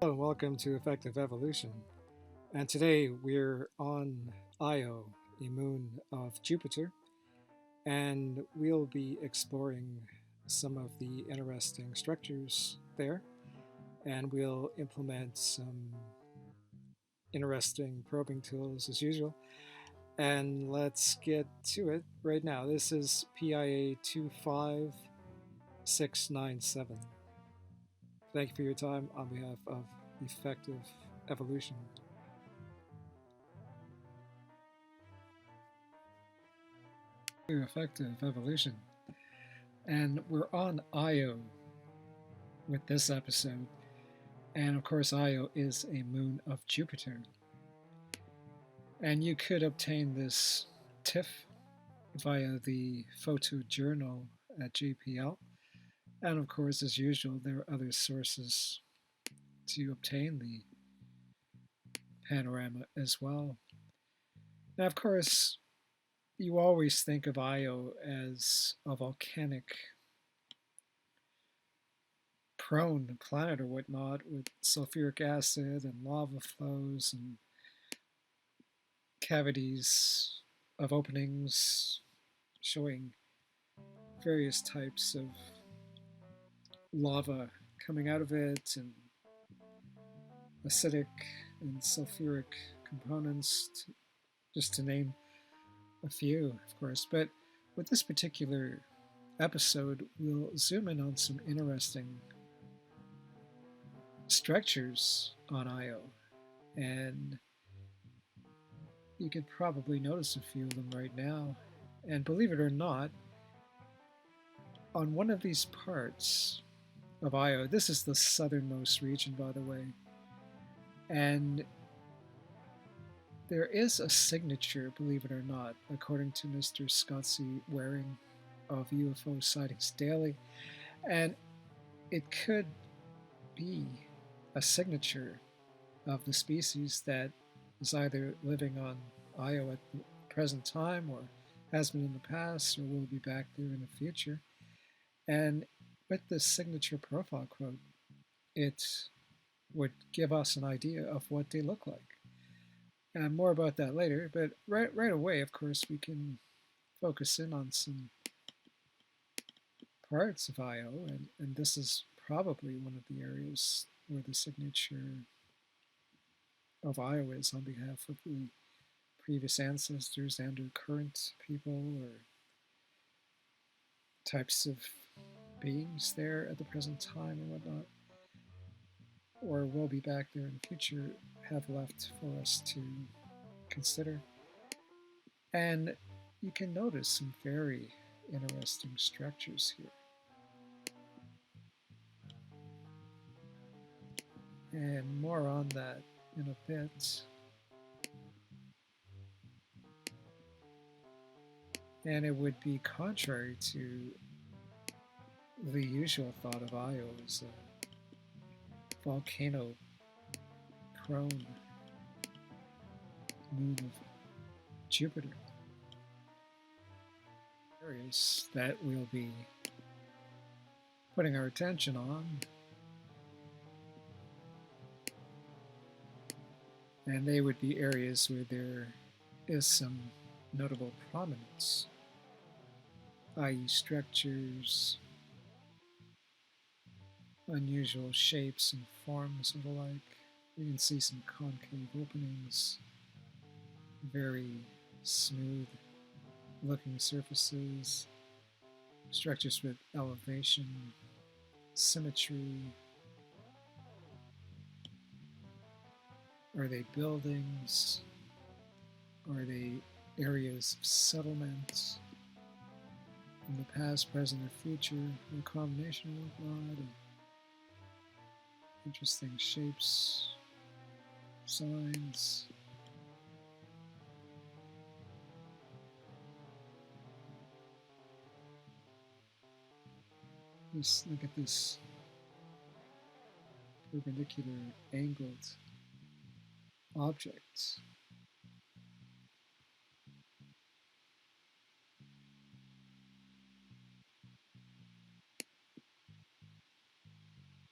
Hello and welcome to Effective Evolution. And today we're on Io, a moon of Jupiter, and we'll be exploring some of the interesting structures there, and we'll implement some interesting probing tools as usual. And let's get to it right now. This is PIA25697. Thank you for your time on behalf of Effective Evolution. Effective Evolution. And we're on Io with this episode. And of course, Io is a moon of Jupiter. And you could obtain this TIFF via the photojournal at JPL. And of course, as usual, there are other sources to obtain the panorama as well. Now, of course, you always think of Io as a volcanic prone planet or whatnot with sulfuric acid and lava flows and cavities of openings showing various types of lava coming out of it and acidic and sulfuric components, just to name a few, of course. But with this particular episode, we'll zoom in on some interesting structures on Io, and you could probably notice a few of them right now. And believe it or not, on one of these parts of Io, this is the southernmost region, by the way, and there is a signature, believe it or not, according to Mr. Scottsy Waring of UFO Sightings Daily, and it could be a signature of the species that is either living on Io at the present time or has been in the past or will be back there in the future. And with this signature profile quote, it would give us an idea of what they look like. And more about that later, but right away, of course, we can focus in on some parts of Io, and this is probably one of the areas where the signature of Io is on behalf of the previous ancestors and or current people or types of beings there at the present time and whatnot, or will be back there in the future, have left for us to consider. And you can notice some very interesting structures here. And more on that in a bit. And it would be contrary to the usual thought of Io as a volcano prone moon of Jupiter. Areas that we'll be putting our attention on, and they would be areas where there is some notable prominence, i.e. structures, unusual shapes and forms and the like. You can see some concave openings, very smooth looking surfaces, structures with elevation, symmetry. Are they buildings? Are they areas of settlement in the past, present, or future? A combination of whatnot, and interesting shapes, signs. Just look at this perpendicular angled object.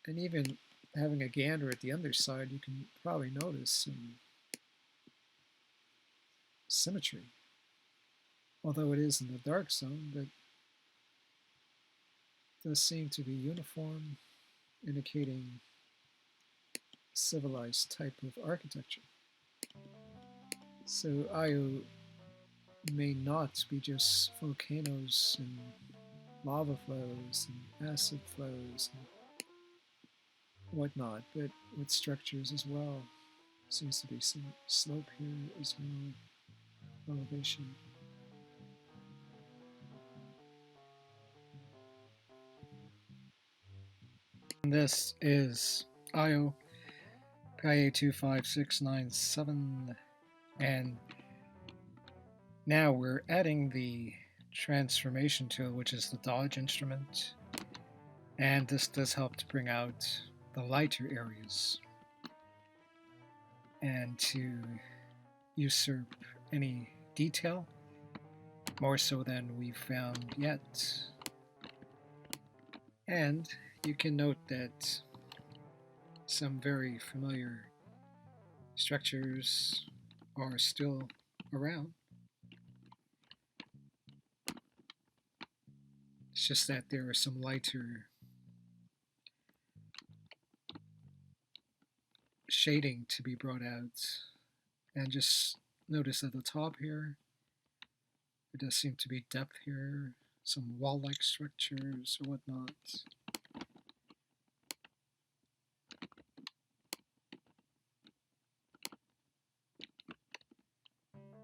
And even having a gander at the underside, you can probably notice some symmetry. Although it is in the dark zone, but does seem to be uniform, indicating civilized type of architecture. So Io may not be just volcanoes and lava flows and acid flows and whatnot, but with structures as well. Seems to be some slope here as well, elevation. And this is Io PIA25697, and now we're adding the transformation tool, which is the dodge instrument, and this does help to bring out the lighter areas and to usurp any detail, more so than we've found yet. And you can note that some very familiar structures are still around. It's just that there are some lighter shading to be brought out. And just notice at the top here, there does seem to be depth here, some wall-like structures or whatnot.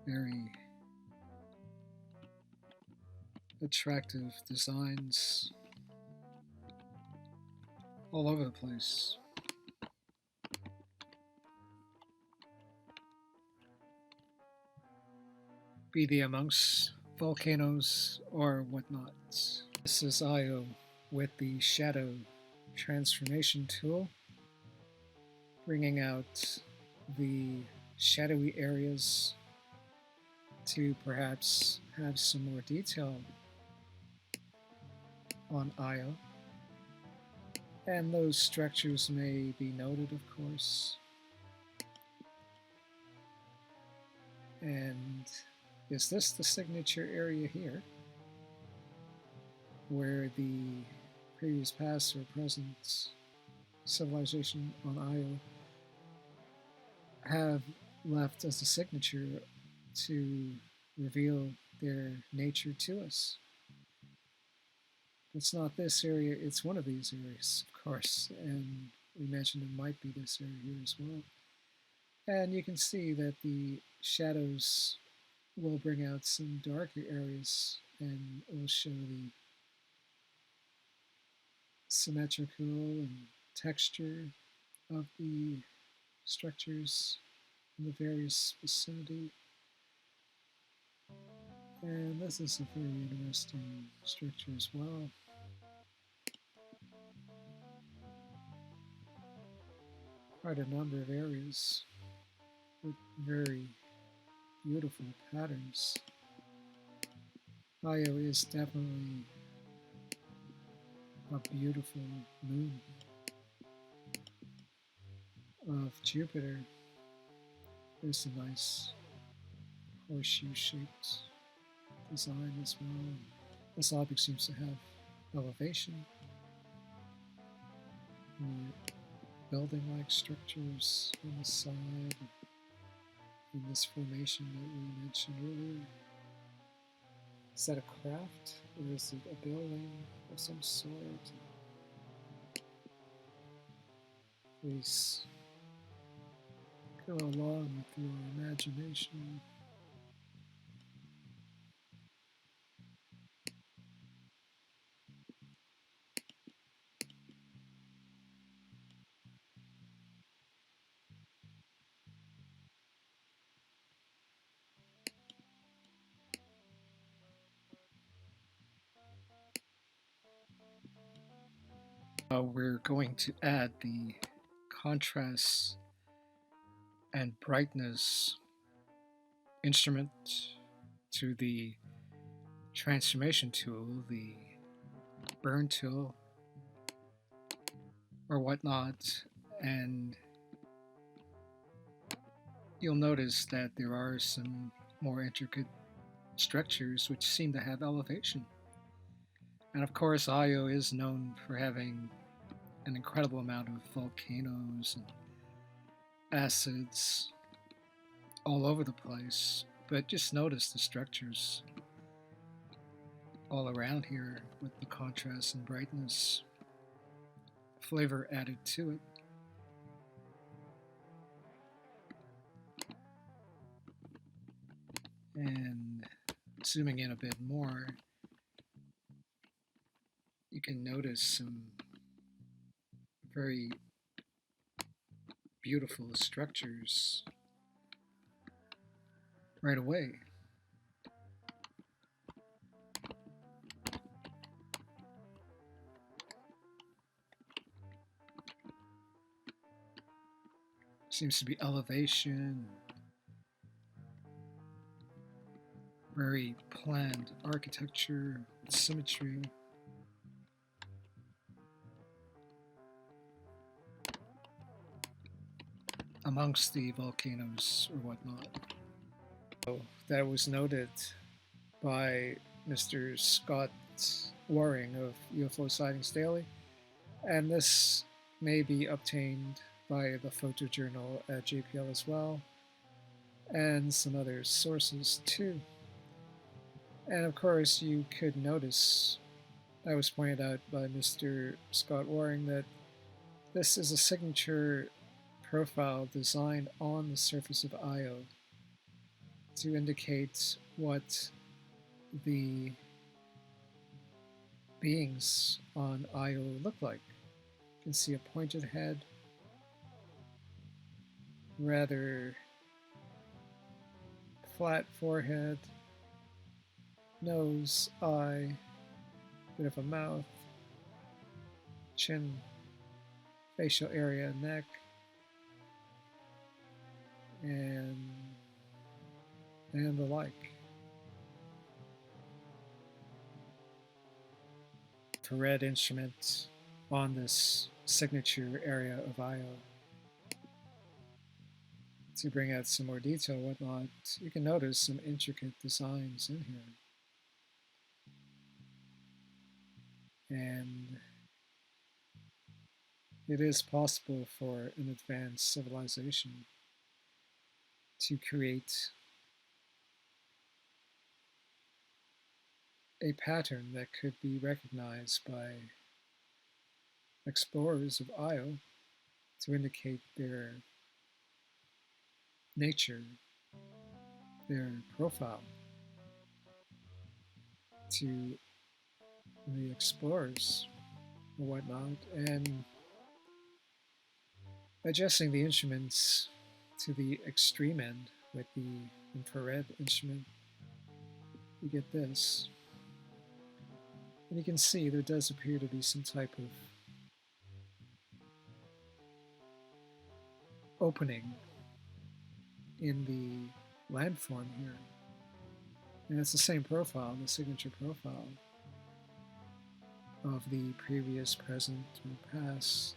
Very attractive designs all over the place. Be they amongst volcanoes or whatnot. This is Io with the shadow transformation tool, bringing out the shadowy areas to perhaps have some more detail on Io. And those structures may be noted, of course. And is this the signature area here, where the previous, past, or present civilization on Io have left as a signature to reveal their nature to us? It's not this area, it's one of these areas, of course, and we mentioned it might be this area here as well. And you can see that the shadows will bring out some darker areas and it will show the symmetrical and texture of the structures in the various vicinity. And this is a very interesting structure as well. Quite a number of areas with very beautiful patterns. Io is definitely a beautiful moon of Jupiter. There's a nice horseshoe-shaped design as well. This object seems to have elevation, building-like structures on the side in this formation that we mentioned earlier. Is that a craft, or is it a building of some sort? Please go along with your imagination. We're going to add the contrast and brightness instrument to the transformation tool, the burn tool, or whatnot, And you'll notice that there are some more intricate structures which seem to have elevation. And of course, Io is known for having an incredible amount of volcanoes and acids all over the place. But just notice the structures all around here with the contrast and brightness, flavor added to it. And zooming in a bit more, you can notice some very beautiful structures right away. Seems to be elevation, very planned architecture, symmetry. Amongst the volcanoes or whatnot. So that was noted by Mr. Scott Waring of UFO Sightings Daily, and this may be obtained by the photojournal at JPL as well, and some other sources too. And of course, you could notice, that was pointed out by Mr. Scott Waring, that this is a signature profile designed on the surface of Io to indicate what the beings on Io look like. You can see a pointed head, rather flat forehead, nose, eye, bit of a mouth, chin, facial area, neck, and the like. Infrared instrument on this signature area of Io. To bring out some more detail and whatnot, you can notice some intricate designs in here. And it is possible for an advanced civilization to create a pattern that could be recognized by explorers of Io to indicate their nature, their profile to the explorers or whatnot, and adjusting the instruments to the extreme end with the infrared instrument, you get this. And you can see there does appear to be some type of opening in the landform here. And it's the same profile, the signature profile of the previous, present, or past,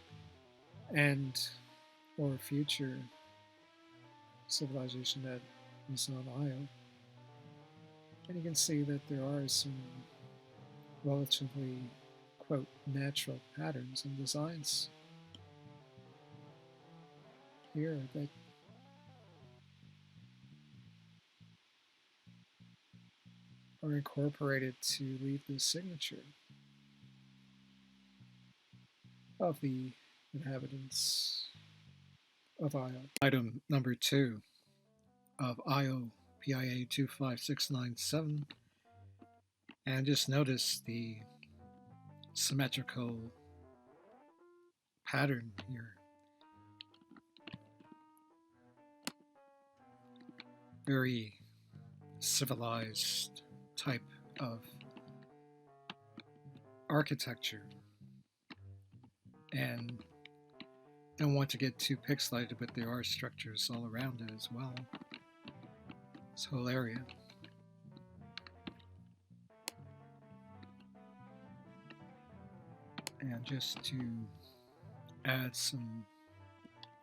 and or future civilization that is on Io. And you can see that there are some relatively, quote, natural patterns and designs here that are incorporated to leave the signature of the inhabitants of Io. Item number 2 of Io PIA25697, and just notice the symmetrical pattern here. Very civilized type of architecture, and don't want to get too pixelated, but there are structures all around it as well, this whole area. And just to add some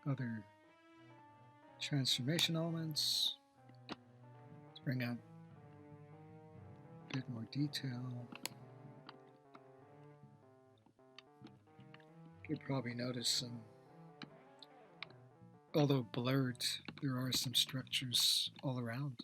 other transformation elements to bring out a bit more detail. You could probably notice some, although blurred, there are some structures all around.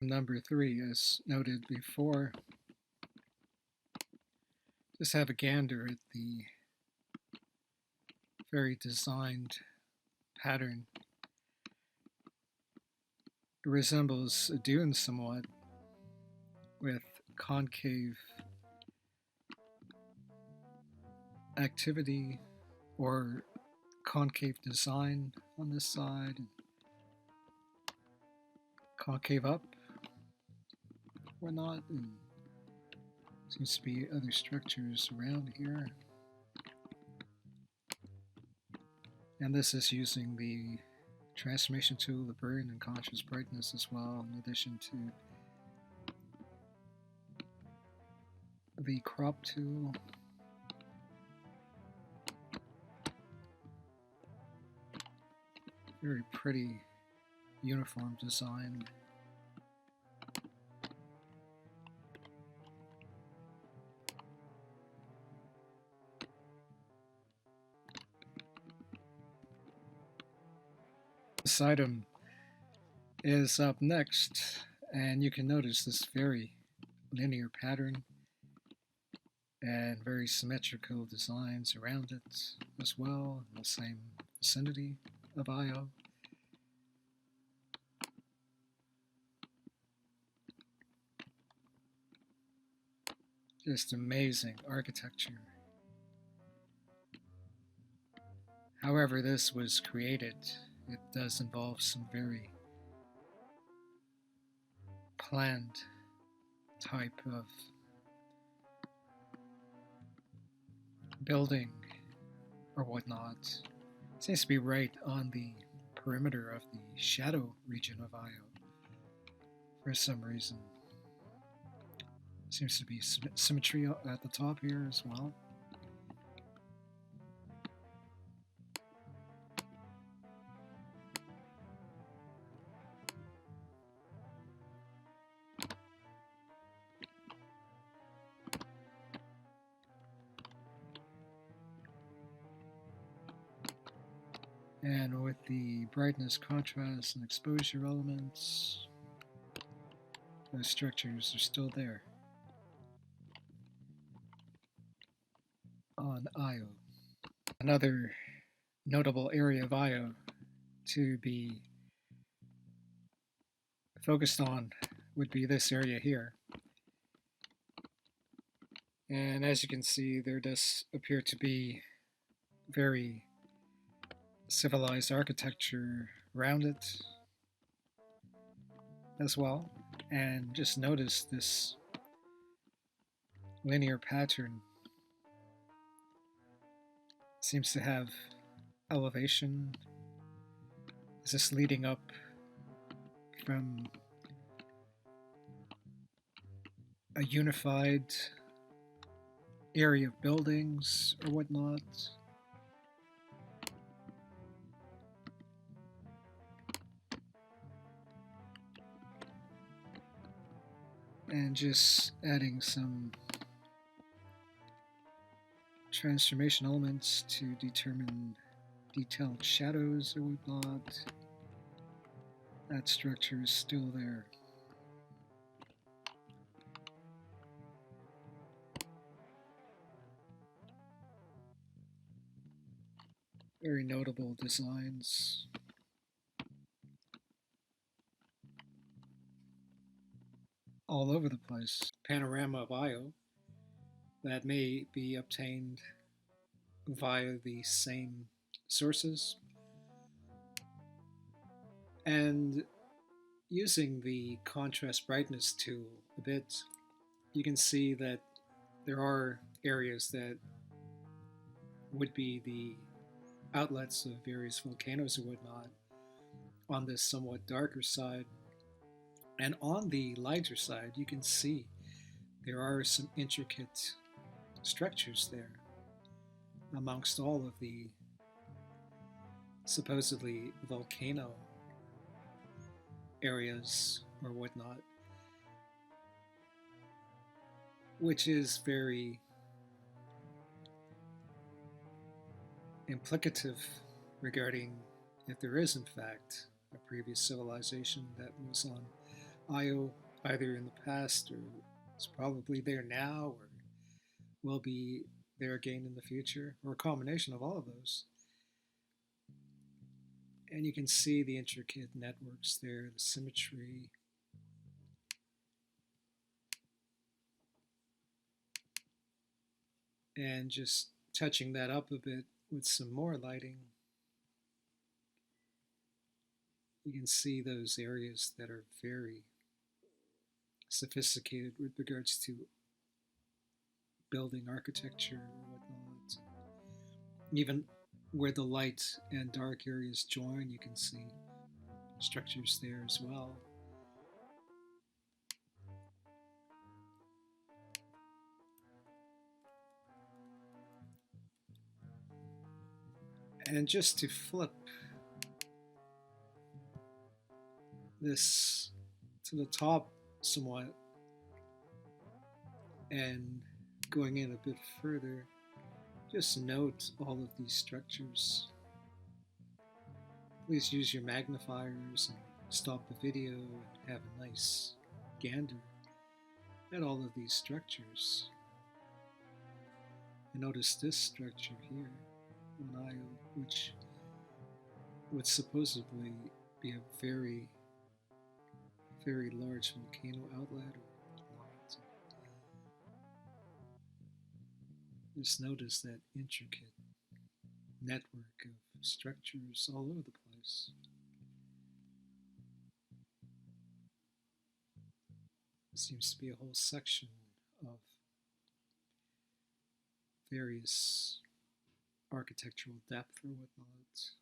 Number 3, as noted before, just have a gander at the very designed pattern. It resembles a dune somewhat, with concave activity or concave design on this side, concave up, whatnot, and seems to be other structures around here. And this is using the transformation tool, the burn and conscious brightness as well, in addition to the crop tool. Very pretty uniform design. This item is up next, and you can notice this very linear pattern and very symmetrical designs around it as well, in the same vicinity of Io. Just amazing architecture. However this was created, it does involve some very planned type of building or whatnot. It seems to be right on the perimeter of the shadow region of Io for some reason. Seems to be symmetry at the top here as well. And with the brightness, contrast, and exposure elements, those structures are still there on Io. Another notable area of Io to be focused on would be this area here. And as you can see, there does appear to be very civilized architecture around it as well. And just notice this linear pattern seems to have elevation. Is this leading up from a unified area of buildings or whatnot? And just adding some transformation elements to determine detailed shadows or whatnot. That structure is still there. Very notable designs. All over the place. Panorama of Io that may be obtained via the same sources. And using the contrast brightness tool a bit, you can see that there are areas that would be the outlets of various volcanoes or whatnot on this somewhat darker side. And on the lighter side, you can see there are some intricate structures there amongst all of the supposedly volcano areas or whatnot, which is very implicative regarding if there is, in fact, a previous civilization that was on Io either in the past or is probably there now or will be there again in the future, or a combination of all of those. And you can see the intricate networks there, the symmetry. And just touching that up a bit with some more lighting, you can see those areas that are very sophisticated with regards to building architecture and whatnot. Even where the light and dark areas join, you can see structures there as well. And just to flip this to the top somewhat and going in a bit further, just note all of these structures. Please use your magnifiers and stop the video and have a nice gander at all of these structures. And notice this structure here on Io, which would supposedly be a very, very large volcano outlet or whatnot. Just notice that intricate network of structures all over the place. Seems to be a whole section of various architectural depth or whatnot.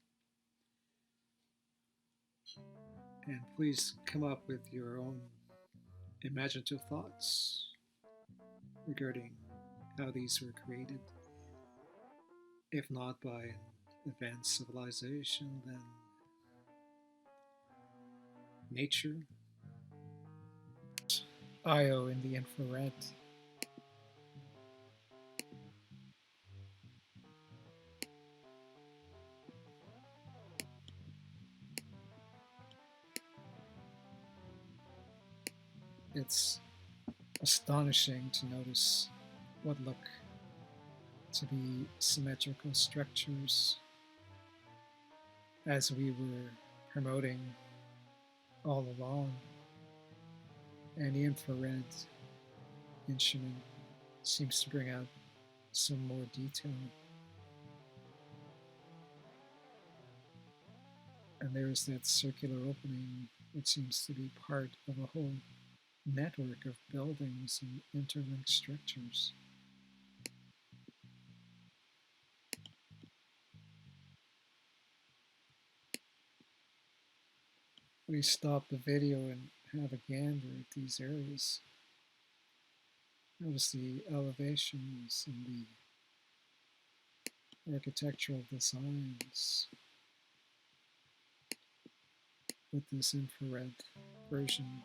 And please come up with your own imaginative thoughts regarding how these were created. If not by an advanced civilization, then nature. Io in the infrared. It's astonishing to notice what look to be symmetrical structures as we were promoting all along. And the infrared instrument seems to bring out some more detail. And there's that circular opening, which seems to be part of a whole network of buildings and interlinked structures. We stop the video and have a gander at these areas. Notice the elevations and the architectural designs with this infrared version.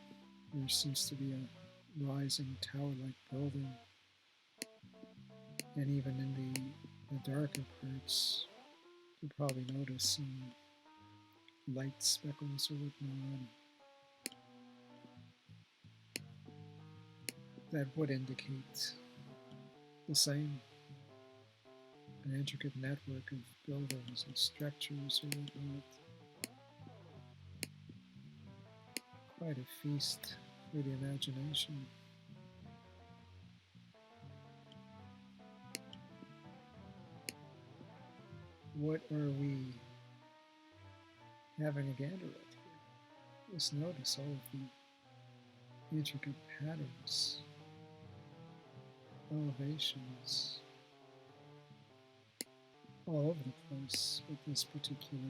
There seems to be a rising tower-like building, and even in the darker parts, you'll probably notice some light speckles or whatnot. That would indicate the same, an intricate network of buildings and structures or whatnot. Quite a feast for the imagination. What are we having a gander at here? Just notice all of the intricate patterns, elevations, all over the place with this particular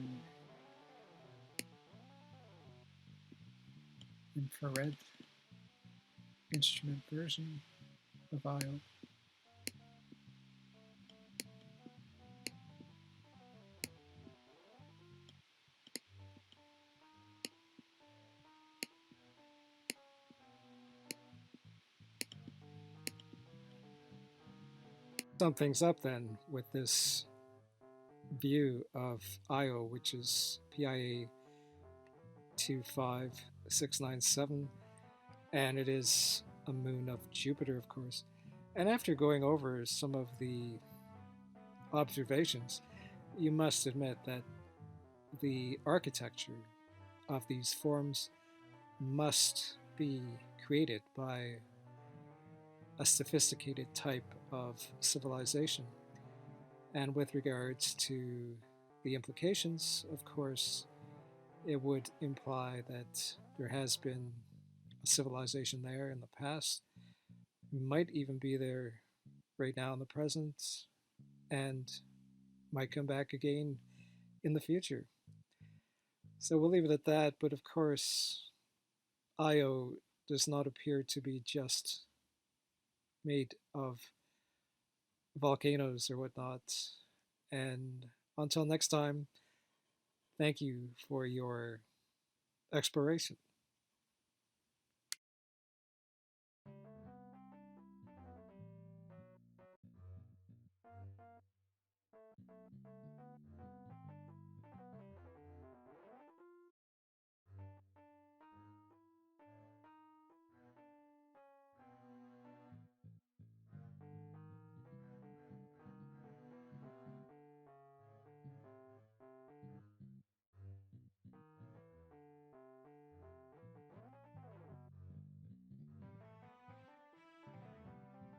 infrared instrument version of IO. Sum things up then with this view of IO, which is PIA25697, and it is a moon of Jupiter, of course. And after going over some of the observations, you must admit that the architecture of these forms must be created by a sophisticated type of civilization. And with regards to the implications, of course, it would imply that there has been a civilization there in the past. We might even be there right now in the present and might come back again in the future. So we'll leave it at that. But of course, Io does not appear to be just made of volcanoes or whatnot. And until next time, thank you for your exploration.